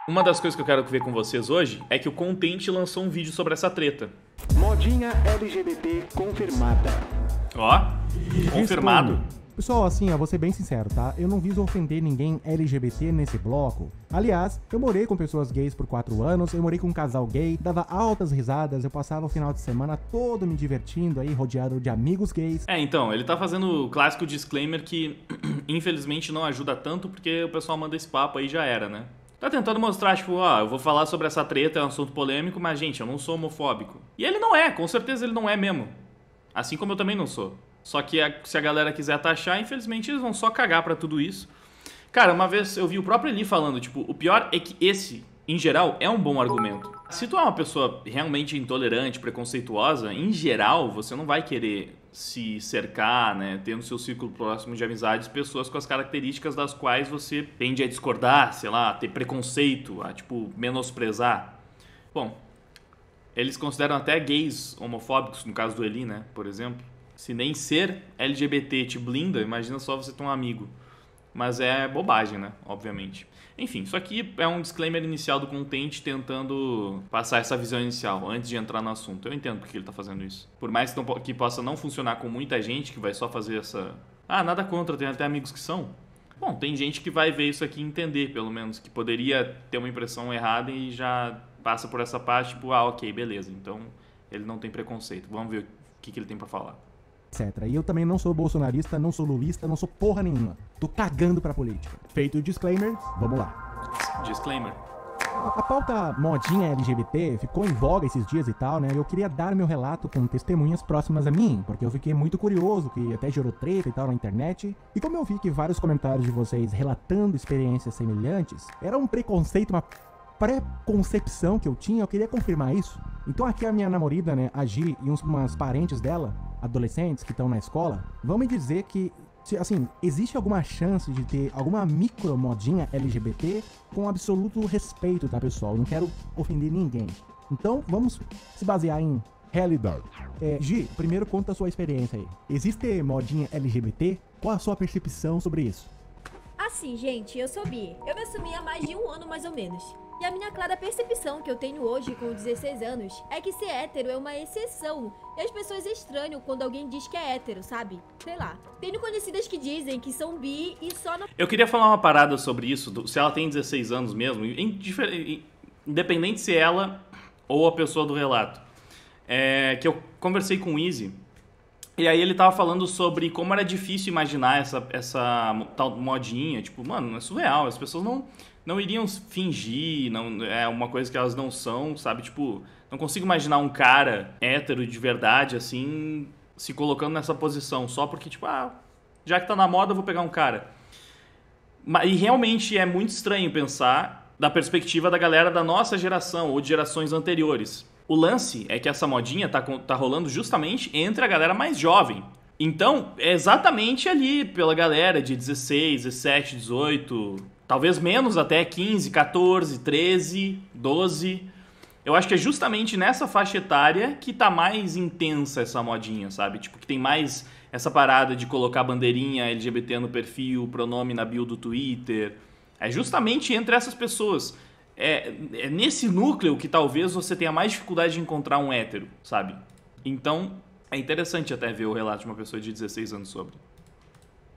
Uma das coisas que eu quero ver com vocês hoje é que o Content lançou um vídeo sobre essa treta. Modinha LGBT confirmada. Ó, confirmado. Pessoal, assim, vou ser bem sincero, tá? Eu não viso ofender ninguém LGBT nesse bloco. Aliás, eu morei com pessoas gays por 4 anos, eu morei com um casal gay, dava altas risadas, eu passava o final de semana todo me divertindo aí, rodeado de amigos gays. Então, ele tá fazendo o clássico disclaimer que, infelizmente, não ajuda tanto porque o pessoal manda esse papo aí e já era, né? Tá tentando mostrar, tipo, eu vou falar sobre essa treta, é um assunto polêmico, mas, gente, eu não sou homofóbico. E ele não é, com certeza ele não é mesmo. Assim como eu também não sou. Só que se a galera quiser taxar, infelizmente eles vão só cagar pra tudo isso. Cara, uma vez eu vi o próprio Eli falando, tipo, o pior é que esse, em geral, é um bom argumento. Se tu é uma pessoa realmente intolerante, preconceituosa, em geral, você não vai querer se cercar, né, ter no seu círculo próximo de amizades pessoas com as características das quais você tende a discordar, sei lá, a ter preconceito, a, tipo, menosprezar. Bom, eles consideram até gays homofóbicos, no caso do Eli, né, por exemplo. Se nem ser LGBT te blinda, imagina só você ter um amigo. Mas é bobagem, né? Obviamente. Enfim, isso aqui é um disclaimer inicial do Content tentando passar essa visão inicial, antes de entrar no assunto. Eu entendo porque ele tá fazendo isso. Por mais que possa não funcionar com muita gente, que vai só fazer essa... nada contra, tem até amigos que são. Bom, tem gente que vai ver isso aqui e entender, pelo menos, que poderia ter uma impressão errada e já passa por essa parte, tipo, ok, beleza. Então, ele não tem preconceito. Vamos ver o que ele tem pra falar. Etc. E eu também não sou bolsonarista, não sou lulista, não sou porra nenhuma. Tô cagando pra política. Feito o disclaimer, vamos lá. Disclaimer. A pauta modinha LGBT ficou em voga esses dias e tal, né? Eu queria dar meu relato com testemunhas próximas a mim, porque eu fiquei muito curioso, que até gerou treta e tal na internet. E como eu vi que vários comentários de vocês relatando experiências semelhantes, era um preconceito, uma pré-concepção que eu tinha, eu queria confirmar isso. Então aqui a minha namorada, né, a Gi, e umas parentes dela, adolescentes que estão na escola, vão me dizer que, assim, existe alguma chance de ter alguma micro modinha LGBT com absoluto respeito, tá, pessoal? Não quero ofender ninguém. Então, vamos se basear em realidade. Gi, primeiro conta a sua experiência aí. Existe modinha LGBT? Qual a sua percepção sobre isso? Assim, gente, eu sou bi. Eu me assumi há mais de 1 ano, mais ou menos. E a minha clara percepção que eu tenho hoje, com 16 anos, é que ser hétero é uma exceção. E as pessoas estranham quando alguém diz que é hétero, sabe? Sei lá. Tenho conhecidas que dizem que são bi e só não... Eu queria falar uma parada sobre isso, se ela tem 16 anos mesmo, independente se ela ou a pessoa do relato. Que eu conversei com o Easy, e aí ele tava falando sobre como era difícil imaginar essa tal modinha. Tipo, mano, é surreal, as pessoas não iriam fingir, não, é uma coisa que elas não são, sabe? Tipo, não consigo imaginar um cara hétero de verdade, assim, se colocando nessa posição, só porque, tipo, já que tá na moda, eu vou pegar um cara. E realmente é muito estranho pensar da perspectiva da galera da nossa geração, ou de gerações anteriores. O lance é que essa modinha tá rolando justamente entre a galera mais jovem. Então, é exatamente ali pela galera de 16, 17, 18... talvez menos, até 15, 14, 13, 12. Eu acho que é justamente nessa faixa etária que tá mais intensa essa modinha, sabe? Tipo, que tem mais essa parada de colocar bandeirinha LGBT no perfil, pronome na bio do Twitter. É justamente entre essas pessoas. É nesse núcleo que talvez você tenha mais dificuldade de encontrar um hétero, sabe? Então, é interessante até ver o relato de uma pessoa de 16 anos sobre.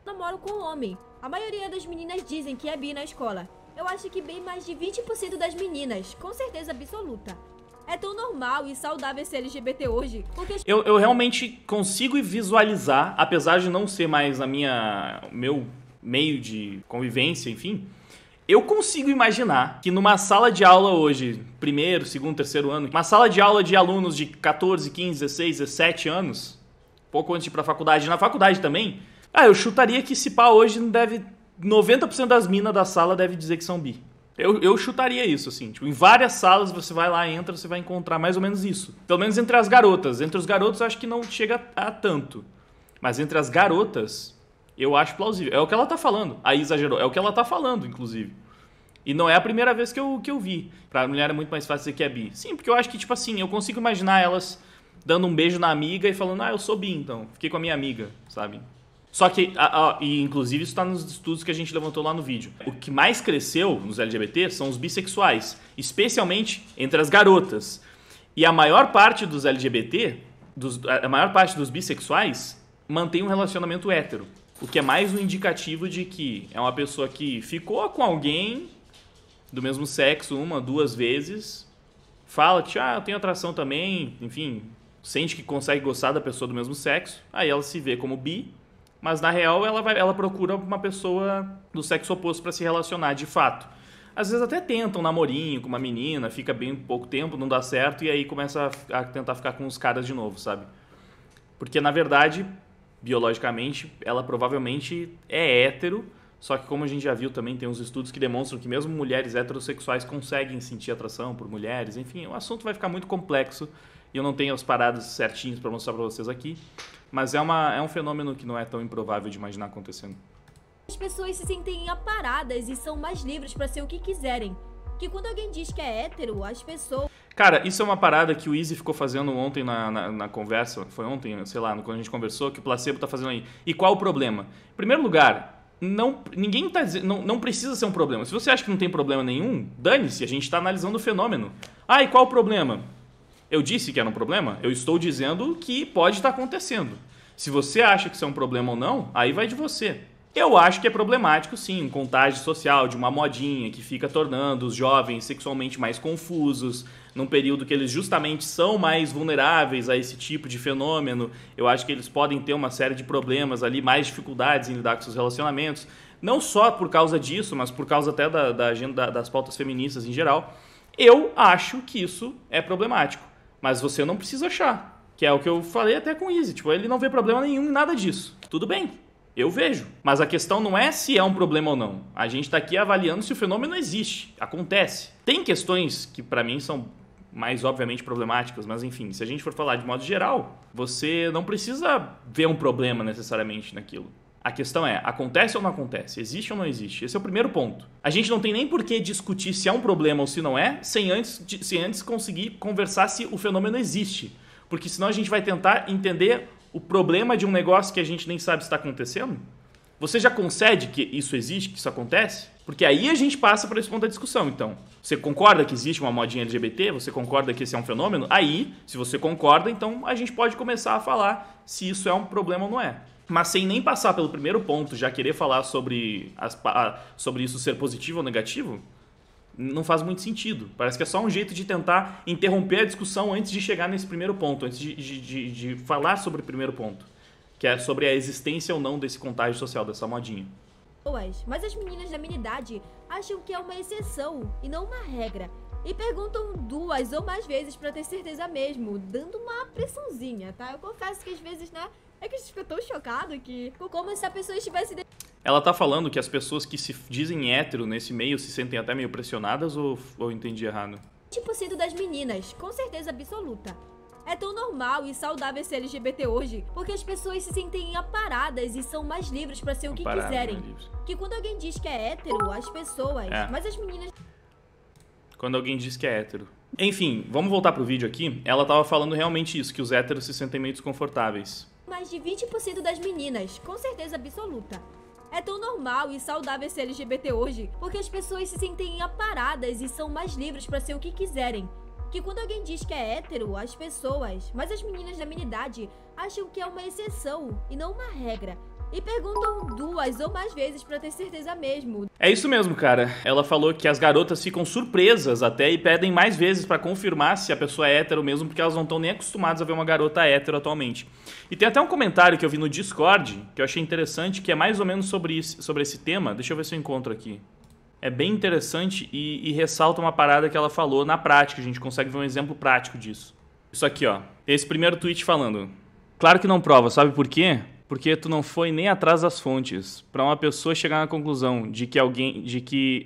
Namoro com um homem. A maioria das meninas dizem que é bi na escola. Eu acho que bem mais de 20% das meninas, com certeza absoluta. É tão normal e saudável ser LGBT hoje, porque... Eu realmente consigo visualizar, apesar de não ser mais meu meio de convivência, enfim... eu consigo imaginar que numa sala de aula hoje, primeiro, segundo, terceiro ano, uma sala de aula de alunos de 14, 15, 16, 17 anos, pouco antes de ir pra faculdade, na faculdade também... eu chutaria que se pá hoje não deve... 90% das minas da sala deve dizer que são bi. Eu chutaria isso, assim. Tipo, em várias salas você vai lá, entra, você vai encontrar mais ou menos isso. Pelo menos entre as garotas. Entre os garotos eu acho que não chega a tanto. Mas entre as garotas, eu acho plausível. É o que ela tá falando. Aí exagerou. É o que ela tá falando, inclusive. E não é a primeira vez que eu vi. Pra mulher é muito mais fácil dizer que é bi. Sim, porque eu acho que, tipo assim, eu consigo imaginar elas dando um beijo na amiga e falando, eu sou bi, então. Fiquei com a minha amiga, sabe? Só que, e inclusive isso está nos estudos que a gente levantou lá no vídeo. O que mais cresceu nos LGBT são os bissexuais, especialmente entre as garotas. E a maior parte dos LGBT, a maior parte dos bissexuais, mantém um relacionamento hétero. O que é mais um indicativo de que é uma pessoa que ficou com alguém do mesmo sexo 1, 2 vezes, fala que eu tenho atração também, enfim, sente que consegue gostar da pessoa do mesmo sexo, aí ela se vê como bi, mas na real ela procura uma pessoa do sexo oposto para se relacionar de fato. Às vezes até tenta um namorinho com uma menina, fica bem pouco tempo, não dá certo, e aí começa a tentar ficar com os caras de novo, sabe? Porque na verdade, biologicamente, ela provavelmente é hétero, só que como a gente já viu também, tem uns estudos que demonstram que mesmo mulheres heterossexuais conseguem sentir atração por mulheres. Enfim, o assunto vai ficar muito complexo e eu não tenho as paradas certinhas para mostrar para vocês aqui. Mas é um fenômeno que não é tão improvável de imaginar acontecendo. As pessoas se sentem aparadas e são mais livres para ser o que quiserem. Que quando alguém diz que é hétero, as pessoas... Cara, isso é uma parada que o Easy ficou fazendo ontem na conversa. Foi ontem, sei lá, quando a gente conversou, que o Placebo tá fazendo aí. E qual o problema? Em primeiro lugar... Ninguém tá dizendo, não precisa ser um problema. Se você acha que não tem problema nenhum, dane-se, a gente está analisando o fenômeno. E qual o problema? Eu disse que era um problema? Eu estou dizendo que pode estar acontecendo. Se você acha que isso é um problema ou não, aí vai de você. Eu acho que é problemático, sim, um contágio social de uma modinha que fica tornando os jovens sexualmente mais confusos, num período que eles justamente são mais vulneráveis a esse tipo de fenômeno. Eu acho que eles podem ter uma série de problemas ali, mais dificuldades em lidar com seus relacionamentos, não só por causa disso, mas por causa até da agenda das pautas feministas em geral. Eu acho que isso é problemático, mas você não precisa achar, que é o que eu falei até com o Easy, tipo, ele não vê problema nenhum em nada disso. Tudo bem. Eu vejo. Mas a questão não é se é um problema ou não. A gente está aqui avaliando se o fenômeno existe, acontece. Tem questões que para mim são mais obviamente problemáticas, mas enfim, se a gente for falar de modo geral, você não precisa ver um problema necessariamente naquilo. A questão é, acontece ou não acontece? Existe ou não existe? Esse é o primeiro ponto. A gente não tem nem por que discutir se é um problema ou se não é, sem antes conseguir conversar se o fenômeno existe. Porque senão a gente vai tentar entender o problema de um negócio que a gente nem sabe se está acontecendo. Você já concede que isso existe, que isso acontece? Porque aí a gente passa para esse ponto da discussão. Então, você concorda que existe uma modinha LGBT? Você concorda que esse é um fenômeno? Aí, se você concorda, então a gente pode começar a falar se isso é um problema ou não é. Mas sem nem passar pelo primeiro ponto, já querer falar sobre isso ser positivo ou negativo, não faz muito sentido. Parece que é só um jeito de tentar interromper a discussão antes de chegar nesse primeiro ponto, antes de falar sobre o primeiro ponto, que é sobre a existência ou não desse contágio social, dessa modinha. Mas as meninas da minha idade acham que é uma exceção e não uma regra. E perguntam 2 ou mais vezes pra ter certeza mesmo, dando uma pressãozinha, tá? Eu confesso que às vezes, né, é que a gente fica tão chocado que... Como se a pessoa estivesse... Ela tá falando que as pessoas que se dizem hétero nesse meio se sentem até meio pressionadas ou eu entendi errado? 20% das meninas, com certeza absoluta. É tão normal e saudável ser LGBT hoje, porque as pessoas se sentem aparadas e são mais livres pra ser o que quiserem. Que quando alguém diz que é hétero, as pessoas... Mas as meninas... Quando alguém diz que é hétero. Enfim, vamos voltar pro vídeo aqui. Ela tava falando realmente isso, que os héteros se sentem meio desconfortáveis. Mais de 20% das meninas, com certeza absoluta. É tão normal e saudável ser LGBT hoje, porque as pessoas se sentem aparadas e são mais livres pra ser o que quiserem. Que quando alguém diz que é hétero, as pessoas, mas as meninas da minha idade, acham que é uma exceção e não uma regra. E perguntam 2 ou mais vezes pra ter certeza mesmo. É isso mesmo, cara. Ela falou que as garotas ficam surpresas até e pedem mais vezes pra confirmar se a pessoa é hétero mesmo, porque elas não estão nem acostumadas a ver uma garota hétero atualmente. E tem até um comentário que eu vi no Discord, que eu achei interessante, que é mais ou menos sobre esse tema. Deixa eu ver se eu encontro aqui. É bem interessante e ressalta uma parada que ela falou na prática. A gente consegue ver um exemplo prático disso. Isso aqui, ó. Esse primeiro tweet falando. Claro que não prova, sabe por quê? Porque tu não foi nem atrás das fontes. Para uma pessoa chegar na conclusão de que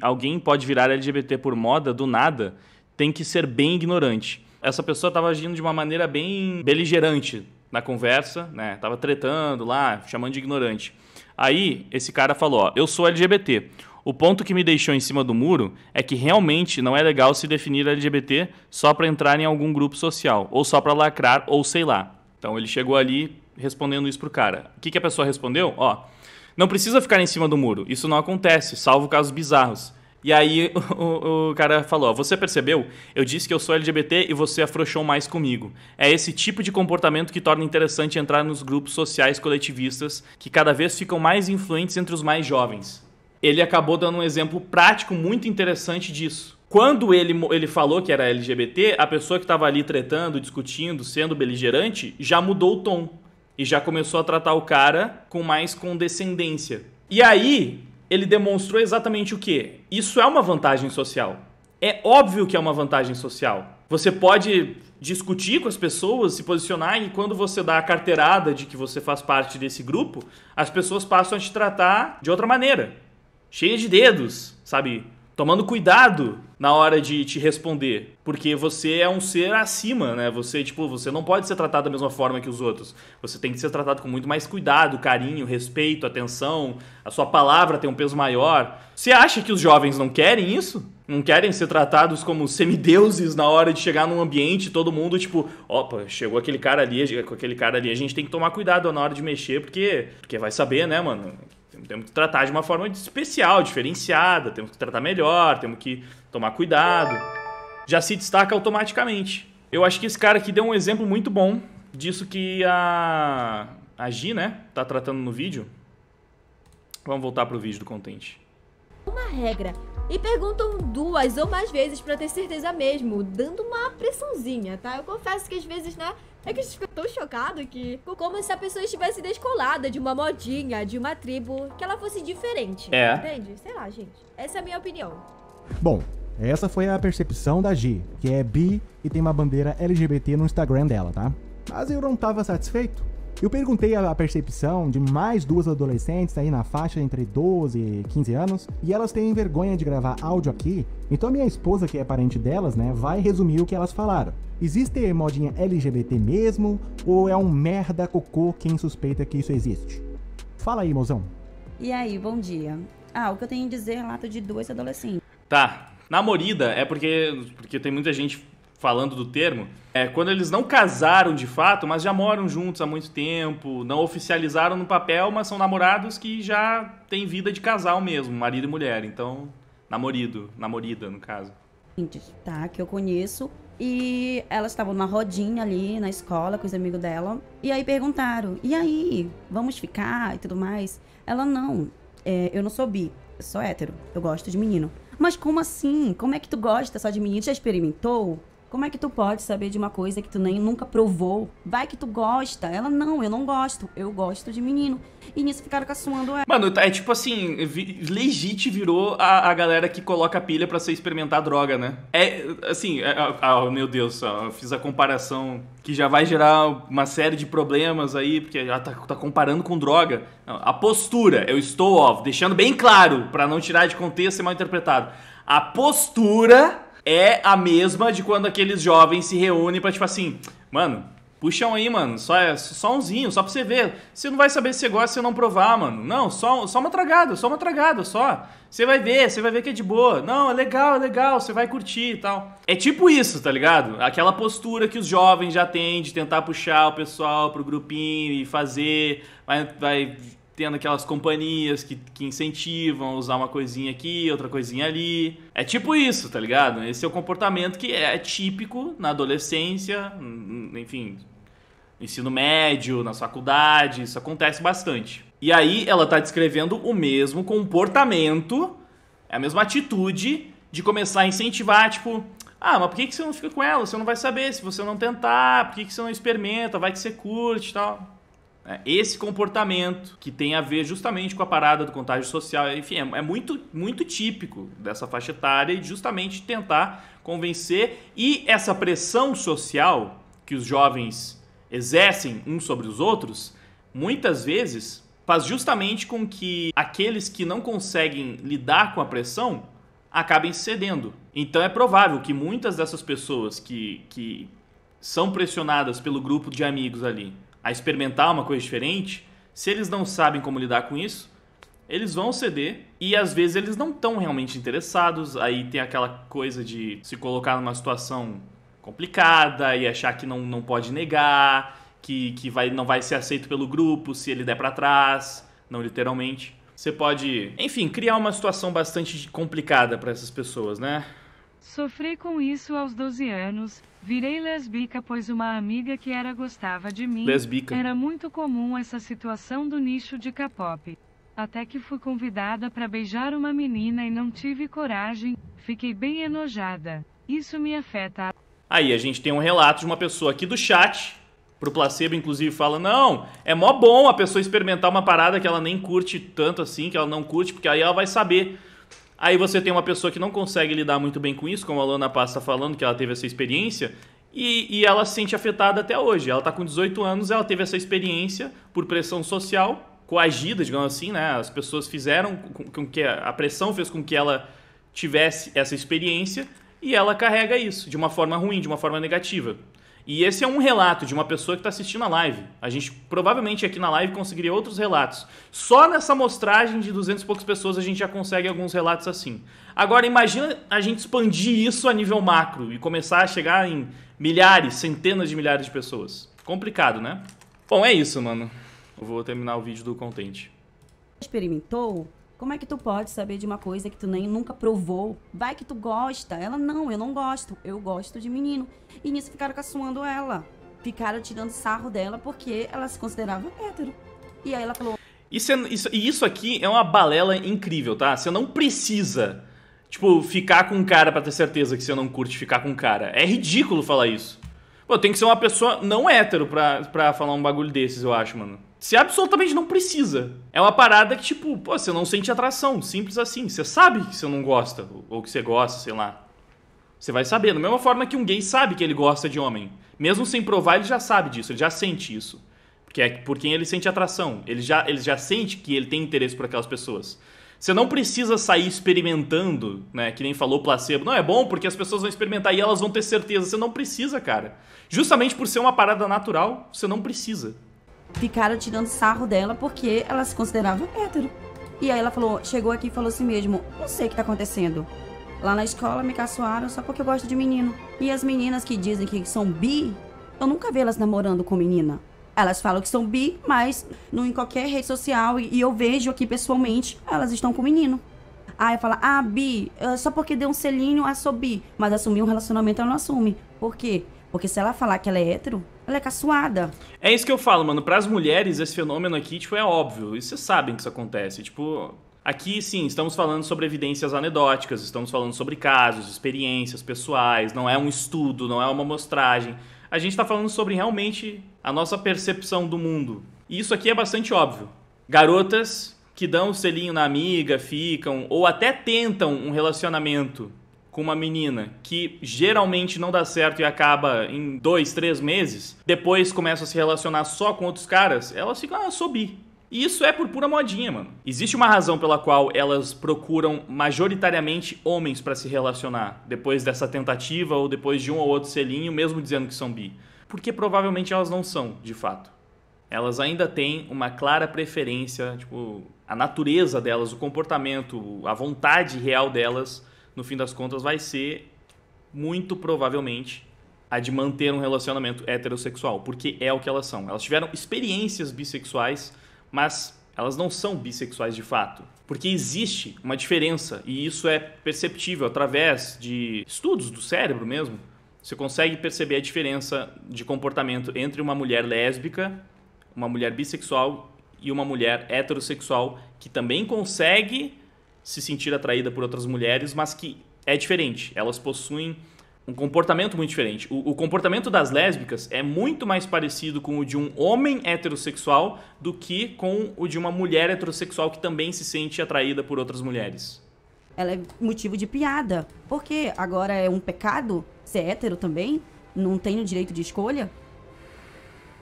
alguém pode virar LGBT por moda, do nada, tem que ser bem ignorante. Essa pessoa estava agindo de uma maneira bem beligerante na conversa, né? Tava tretando lá, chamando de ignorante. Aí, esse cara falou, ó, eu sou LGBT. O ponto que me deixou em cima do muro é que realmente não é legal se definir LGBT só para entrar em algum grupo social, ou só para lacrar, ou sei lá. Então ele chegou ali respondendo isso pro cara. O que a pessoa respondeu? Ó, não precisa ficar em cima do muro, isso não acontece, salvo casos bizarros. E aí o cara falou, ó, você percebeu? Eu disse que eu sou LGBT e você afrouxou mais comigo. É esse tipo de comportamento que torna interessante entrar nos grupos sociais coletivistas que cada vez ficam mais influentes entre os mais jovens. Ele acabou dando um exemplo prático muito interessante disso. Quando ele falou que era LGBT, a pessoa que estava ali tretando, discutindo, sendo beligerante, já mudou o tom. E já começou a tratar o cara com mais condescendência. E aí, ele demonstrou exatamente o quê? Isso é uma vantagem social. É óbvio que é uma vantagem social. Você pode discutir com as pessoas, se posicionar, e quando você dá a carteirada de que você faz parte desse grupo, as pessoas passam a te tratar de outra maneira. Cheia de dedos, sabe? Tomando cuidado na hora de te responder, porque você é um ser acima, né? Você não pode ser tratado da mesma forma que os outros. Você tem que ser tratado com muito mais cuidado, carinho, respeito, atenção. A sua palavra tem um peso maior. Você acha que os jovens não querem isso? Não querem ser tratados como semideuses na hora de chegar num ambiente, todo mundo tipo, opa, chegou aquele cara ali, com aquele cara ali, a gente tem que tomar cuidado na hora de mexer, porque vai saber, né, mano? Temos que tratar de uma forma especial, diferenciada, temos que tratar melhor, temos que tomar cuidado. Já se destaca automaticamente. Eu acho que esse cara aqui deu um exemplo muito bom disso que a Gi, né, tá tratando no vídeo. Vamos voltar pro vídeo do Content. Uma regra. E perguntam 2 ou mais vezes pra ter certeza mesmo, dando uma pressãozinha, tá? Eu confesso que às vezes, né, é que a gente fica tão chocado que... Como se a pessoa estivesse descolada de uma modinha, de uma tribo, que ela fosse diferente. É. Entende? Sei lá, gente. Essa é a minha opinião. Bom, essa foi a percepção da Gi, que é bi e tem uma bandeira LGBT no Instagram dela, tá? Mas eu não tava satisfeito. Eu perguntei a percepção de mais 2 adolescentes aí na faixa entre 12 e 15 anos, e elas têm vergonha de gravar áudio aqui, então a minha esposa, que é parente delas, né, vai resumir o que elas falaram. Existe modinha LGBT mesmo, ou é um merda cocô quem suspeita que isso existe? Fala aí, mozão. E aí, bom dia. O que eu tenho a dizer é relato de 2 adolescentes. Tá, namorida é porque tem muita gente falando do termo, quando eles não casaram de fato, mas já moram juntos há muito tempo, não oficializaram no papel, mas são namorados que já têm vida de casal mesmo, marido e mulher. Então, namorida, no caso. Tá, que eu conheço. E elas estavam numa rodinha ali na escola com os amigos dela. E aí perguntaram, e aí, vamos ficar e tudo mais? Ela, não, eu não sou bi, eu sou hétero, eu gosto de menino. Mas como assim? Como é que tu gosta só de menino? Já experimentou? Como é que tu pode saber de uma coisa que tu nem nunca provou? Vai que tu gosta. Ela, não, eu não gosto. Eu gosto de menino. E nisso ficaram caçoando ela. Mano, é tipo assim, legit virou a galera que coloca pilha pra você experimentar droga, né? Meu Deus, eu fiz a comparação que já vai gerar uma série de problemas aí, porque já tá comparando com droga. Não, a postura, eu estou, deixando bem claro, pra não tirar de contexto e ser mal interpretado. A postura é a mesma de quando aqueles jovens se reúnem pra, tipo assim, mano, puxa aí, mano, só umzinho, só pra você ver. Você não vai saber se você gosta se você não provar, mano. Não, só uma tragada, só. Você vai ver que é de boa. Não, é legal, você vai curtir e tal. É tipo isso, tá ligado? Aquela postura que os jovens já têm de tentar puxar o pessoal pro grupinho e fazer, vai tendo aquelas companhias que incentivam a usar uma coisinha aqui, outra coisinha ali. É tipo isso, tá ligado? Esse é o comportamento que é típico na adolescência, enfim, no ensino médio, na faculdade, isso acontece bastante. E aí ela tá descrevendo o mesmo comportamento, a mesma atitude de começar a incentivar, tipo, mas por que você não fica com ela? Você não vai saber se você não tentar, por que você não experimenta, vai que você curte e tal. Esse comportamento que tem a ver justamente com a parada do contágio social, enfim, é muito, muito típico dessa faixa etária e justamente tentar convencer. E essa pressão social que os jovens exercem uns sobre os outros, muitas vezes faz justamente com que aqueles que não conseguem lidar com a pressão acabem cedendo. Então é provável que muitas dessas pessoas que são pressionadas pelo grupo de amigos ali a experimentar uma coisa diferente, se eles não sabem como lidar com isso, eles vão ceder e às vezes eles não estão realmente interessados. Aí tem aquela coisa de se colocar numa situação complicada e achar que não pode negar, que não vai ser aceito pelo grupo se ele der pra trás, não literalmente. Você pode, enfim, criar uma situação bastante complicada pra essas pessoas, né? Sofri com isso aos 12 anos, virei lésbica pois uma amiga que gostava de mim. Lésbica. Era muito comum essa situação do nicho de K-pop. Até que fui convidada para beijar uma menina e não tive coragem, fiquei bem enojada. Isso me afeta. Aí a gente tem um relato de uma pessoa aqui do chat, pro placebo inclusive fala, não, é mó bom a pessoa experimentar uma parada que ela nem curte tanto assim, que ela não curte, porque aí ela vai saber. Aí você tem uma pessoa que não consegue lidar muito bem com isso, como a Luana Paz tá falando, que ela teve essa experiência, e ela se sente afetada até hoje. Ela tá com 18 anos, ela teve essa experiência por pressão social, coagida, digamos assim, né? As pessoas fizeram com que a pressão fez com que ela tivesse essa experiência e ela carrega isso de uma forma ruim, de uma forma negativa. E esse é um relato de uma pessoa que está assistindo a live. A gente provavelmente aqui na live conseguiria outros relatos. Só nessa amostragem de 200 e poucas pessoas a gente já consegue alguns relatos assim. Agora imagina a gente expandir isso a nível macro e começar a chegar em milhares, centenas de milhares de pessoas. Complicado, né? Bom, é isso, mano. Eu vou terminar o vídeo do Contente. Experimentou? Como é que tu pode saber de uma coisa que tu nem nunca provou? Vai que tu gosta. Ela, não, eu não gosto. Eu gosto de menino. E nisso ficaram caçoando ela. Ficaram tirando sarro dela porque ela se considerava hétero. E aí ela falou... Isso aqui é uma balela incrível, tá? Você não precisa, tipo, ficar com um cara pra ter certeza que você não curte ficar com um cara. É ridículo falar isso. Pô, tem que ser uma pessoa não hétero pra falar um bagulho desses, eu acho, mano. Você absolutamente não precisa. É uma parada que, tipo, pô, você não sente atração. Simples assim. Você sabe que você não gosta. Ou que você gosta, sei lá. Você vai saber. Da mesma forma que um gay sabe que ele gosta de homem. Mesmo sem provar, ele já sabe disso. Ele já sente isso. Porque é por quem ele sente atração. Ele já sente que ele tem interesse por aquelas pessoas. Você não precisa sair experimentando, né? Que nem falou placebo. Não, é bom porque as pessoas vão experimentar e elas vão ter certeza. Você não precisa, cara. Justamente por ser uma parada natural, você não precisa. Ficaram tirando sarro dela porque ela se considerava hétero. E aí ela falou, chegou aqui e falou assim mesmo, não sei o que tá acontecendo. Lá na escola me caçoaram só porque eu gosto de menino. E as meninas que dizem que são bi, eu nunca vi elas namorando com menina. Elas falam que são bi, mas em qualquer rede social, e eu vejo aqui pessoalmente, elas estão com menino. Aí fala, bi, só porque deu um selinho, sou bi. Mas assumir um relacionamento ela não assume. Por quê? Porque se ela falar que ela é hétero, ela é caçoada. É isso que eu falo, mano. Pras mulheres, esse fenômeno aqui, tipo, é óbvio. E vocês sabem que isso acontece. Tipo, aqui, sim, estamos falando sobre evidências anedóticas, estamos falando sobre casos, experiências pessoais, não é um estudo, não é uma amostragem. A gente tá falando sobre realmente a nossa percepção do mundo. E isso aqui é bastante óbvio. Garotas que dão o selinho na amiga, ficam, ou até tentam um relacionamento com uma menina que geralmente não dá certo e acaba em 2, 3 meses, depois começa a se relacionar só com outros caras, elas ficam, sou bi. E isso é por pura modinha, mano. Existe uma razão pela qual elas procuram majoritariamente homens pra se relacionar, depois dessa tentativa ou depois de um ou outro selinho, mesmo dizendo que são bi. Porque provavelmente elas não são, de fato. Elas ainda têm uma clara preferência, tipo, a natureza delas, o comportamento, a vontade real delas, no fim das contas, vai ser, muito provavelmente, a de manter um relacionamento heterossexual, porque é o que elas são. Elas tiveram experiências bissexuais, mas elas não são bissexuais de fato. Porque existe uma diferença, e isso é perceptível através de estudos do cérebro mesmo. Você consegue perceber a diferença de comportamento entre uma mulher lésbica, uma mulher bissexual e uma mulher heterossexual, que também consegue se sentir atraída por outras mulheres, mas que é diferente. Elas possuem um comportamento muito diferente. O comportamento das lésbicas é muito mais parecido com o de um homem heterossexual do que com o de uma mulher heterossexual que também se sente atraída por outras mulheres. Ela é motivo de piada. Porque agora é um pecado ser hétero também? Não tem o direito de escolha?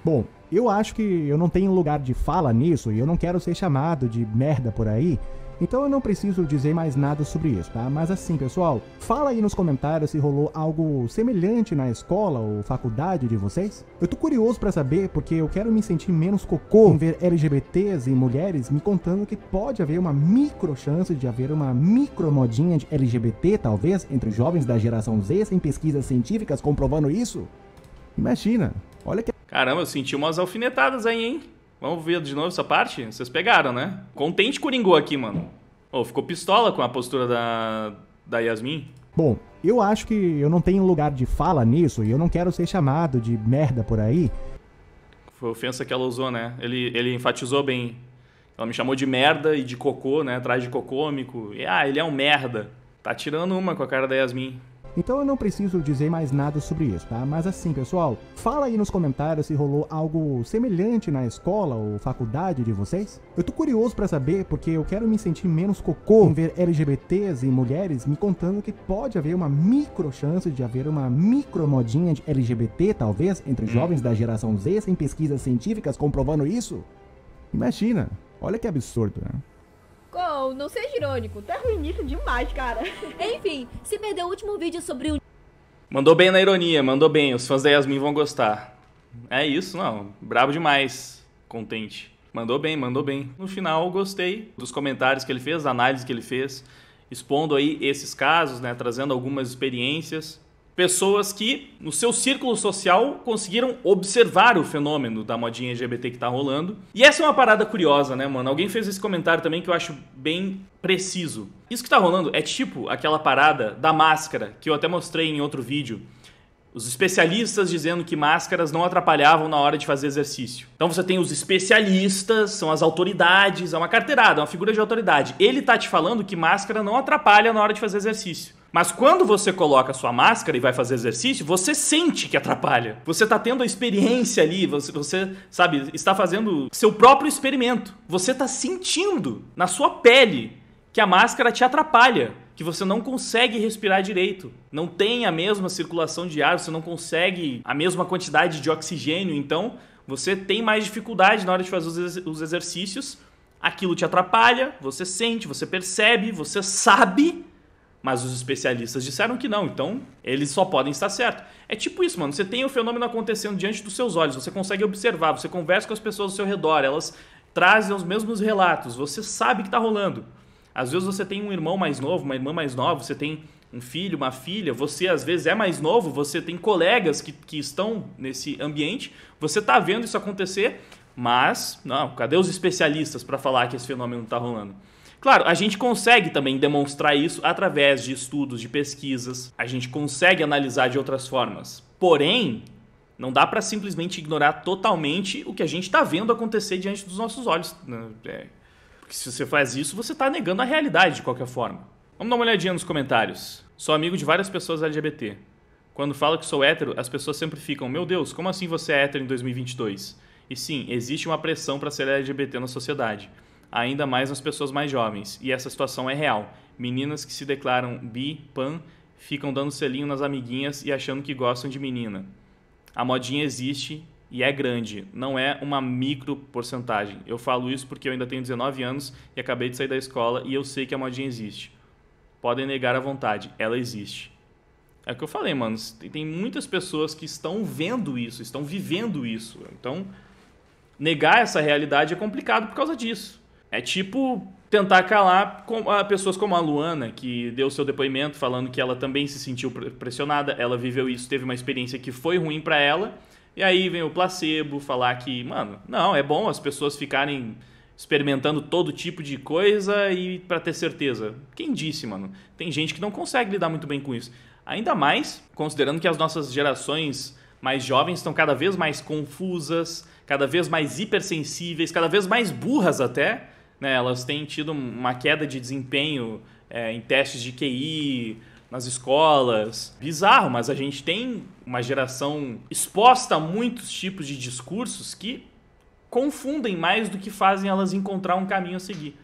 Bom, eu acho que eu não tenho lugar de fala nisso e eu não quero ser chamado de merda por aí. Então eu não preciso dizer mais nada sobre isso, tá? Mas assim, pessoal, fala aí nos comentários se rolou algo semelhante na escola ou faculdade de vocês. Eu tô curioso pra saber, porque eu quero me sentir menos cocô em ver LGBTs e mulheres me contando que pode haver uma micro chance de haver uma micro modinha de LGBT, talvez, entre jovens da geração Z, sem pesquisas científicas comprovando isso. Imagina, olha que... Caramba, eu senti umas alfinetadas aí, hein? Vamos ver de novo essa parte? Vocês pegaram, né? Contente coringou aqui, mano. Oh, ficou pistola com a postura da Yasmin. Bom, eu acho que eu não tenho lugar de fala nisso e eu não quero ser chamado de merda por aí. Foi a ofensa que ela usou, né? Ele enfatizou bem. Ela me chamou de merda e de cocô, né? Atrás de cocômico. E, ele é um merda. Tá tirando uma com a cara da Yasmin. Então eu não preciso dizer mais nada sobre isso, tá? Mas assim, pessoal, fala aí nos comentários se rolou algo semelhante na escola ou faculdade de vocês. Eu tô curioso pra saber porque eu quero me sentir menos cocô em ver LGBTs e mulheres me contando que pode haver uma micro chance de haver uma micro modinha de LGBT, talvez, entre jovens da geração Z, sem pesquisas científicas comprovando isso. Imagina, olha que absurdo, né? Cole, não seja irônico, tá ruimista demais, cara. Enfim, se perdeu o último vídeo sobre o... Mandou bem na ironia, mandou bem. Os fãs da Yasmin vão gostar. É isso, não. Brabo demais. Contente. Mandou bem, mandou bem. No final, gostei dos comentários que ele fez, da análise que ele fez, expondo aí esses casos, né, trazendo algumas experiências. Pessoas que, no seu círculo social, conseguiram observar o fenômeno da modinha LGBT que tá rolando. E essa é uma parada curiosa, né, mano? Alguém fez esse comentário também que eu acho bem preciso. Isso que tá rolando é tipo aquela parada da máscara, que eu até mostrei em outro vídeo. Os especialistas dizendo que máscaras não atrapalhavam na hora de fazer exercício. Então você tem os especialistas, são as autoridades, é uma carteirada, é uma figura de autoridade. Ele tá te falando que máscara não atrapalha na hora de fazer exercício. Mas quando você coloca a sua máscara e vai fazer exercício, você sente que atrapalha. Você tá tendo a experiência ali, você sabe, está fazendo seu próprio experimento. Você tá sentindo na sua pele que a máscara te atrapalha, que você não consegue respirar direito, não tem a mesma circulação de ar, você não consegue a mesma quantidade de oxigênio, então você tem mais dificuldade na hora de fazer os exercícios, aquilo te atrapalha, você sente, você percebe, você sabe, mas os especialistas disseram que não, então eles só podem estar certos. É tipo isso, mano, você tem o fenômeno acontecendo diante dos seus olhos, você consegue observar, você conversa com as pessoas ao seu redor, elas trazem os mesmos relatos, você sabe que tá rolando. Às vezes você tem um irmão mais novo, uma irmã mais nova, você tem um filho, uma filha, você às vezes é mais novo, você tem colegas que estão nesse ambiente, você tá vendo isso acontecer, mas, não, cadê os especialistas para falar que esse fenômeno tá rolando? Claro, a gente consegue também demonstrar isso através de estudos, de pesquisas, a gente consegue analisar de outras formas, porém, não dá para simplesmente ignorar totalmente o que a gente tá vendo acontecer diante dos nossos olhos, né? Porque se você faz isso, você está negando a realidade de qualquer forma. Vamos dar uma olhadinha nos comentários. Sou amigo de várias pessoas LGBT. Quando falo que sou hétero, as pessoas sempre ficam, meu Deus, como assim você é hétero em 2022? E sim, existe uma pressão para ser LGBT na sociedade. Ainda mais nas pessoas mais jovens. E essa situação é real. Meninas que se declaram bi, pan, ficam dando selinho nas amiguinhas e achando que gostam de menina. A modinha existe e é grande, não é uma micro porcentagem. Eu falo isso porque eu ainda tenho 19 anos e acabei de sair da escola e eu sei que a modinha existe. Podem negar à vontade, ela existe. É o que eu falei, mano, tem muitas pessoas que estão vendo isso, estão vivendo isso. Então, negar essa realidade é complicado por causa disso. É tipo tentar calar pessoas como a Luana, que deu seu depoimento falando que ela também se sentiu pressionada, ela viveu isso, teve uma experiência que foi ruim pra ela. E aí vem o placebo falar que, mano, não, é bom as pessoas ficarem experimentando todo tipo de coisa e pra ter certeza. Quem disse, mano? Tem gente que não consegue lidar muito bem com isso. Ainda mais considerando que as nossas gerações mais jovens estão cada vez mais confusas, cada vez mais hipersensíveis, cada vez mais burras até, né? Elas têm tido uma queda de desempenho em testes de QI, nas escolas. Bizarro, mas a gente tem uma geração exposta a muitos tipos de discursos que confundem mais do que fazem elas encontrar um caminho a seguir.